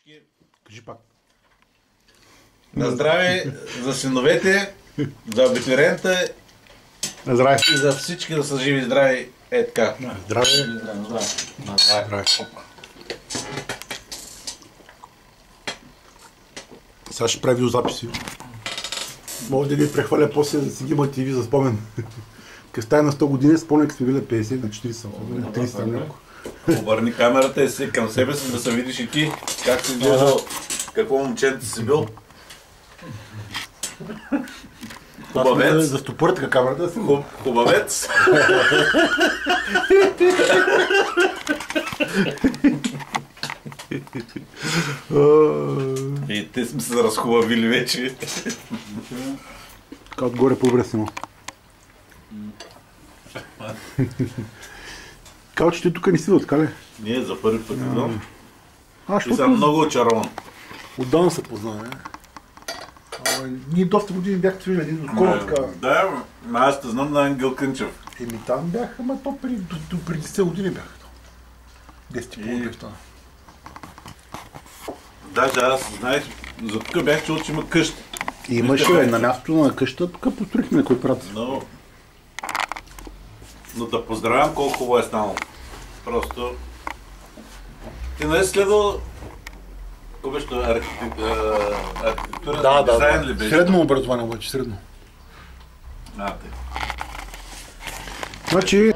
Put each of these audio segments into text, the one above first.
всички. Кажи пак. На здраве за синовете, за абитуриента На здраве. и за всички да са живи и здрави. Е така. На здраве. На здраве. Сега ще прави видеозаписи. Може да ги прехваля после, да си ги имате и ви за спомен. Къде стая на 100 години, спомня, като сме били на 50, на 40, на 30 няколко. Обърни камерата и си към себе си да се видиш и ти как си гледал, какво момченце си бил. Хубавец. За стопъртка камерата си. Хубавец. И те сме се разхубавили вече. Така отгоре по-бресено. Калче, ти тук не си идва, така ли? Ние за първи път идвам. Защото И съм много очарован. отдавна се познаваме. Ние доста години бяхте видели един доскоро така. Да, аз те знам на Ангел Кънчев. Еми там бях, ама то преди 10 години бях. 10 и половина бях там. Даже аз, знаеш, за тук бях чул, че има къща. Имаше на мястото на къща, тук построихме кой прат. Но да поздравям колко хубаво е станало. Просто... Ти не е следвал... Какво беше това? Архитектура, дизайн ли беше? Средно образование обаче, средно. Те. Значи...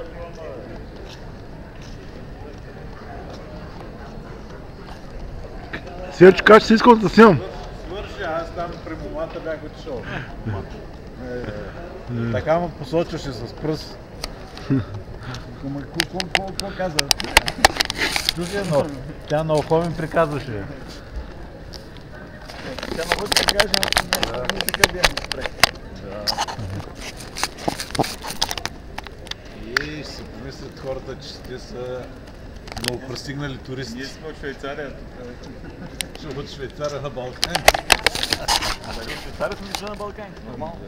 Сега, че кажа, че си искал да снимам. Свърши, аз там при момата бях отишъл. Така ме посочваше с пръст. Какво каза? Слушай, но тя на ухо ми приказваше. Тя на ухо ми каже, не така бях спре. И си помислят хората, че те са много пристигнали туристи. Ние сме от Швейцария тук. От Швейцария на Балкани. От Швейцария сме дошли на Балкани, нормално.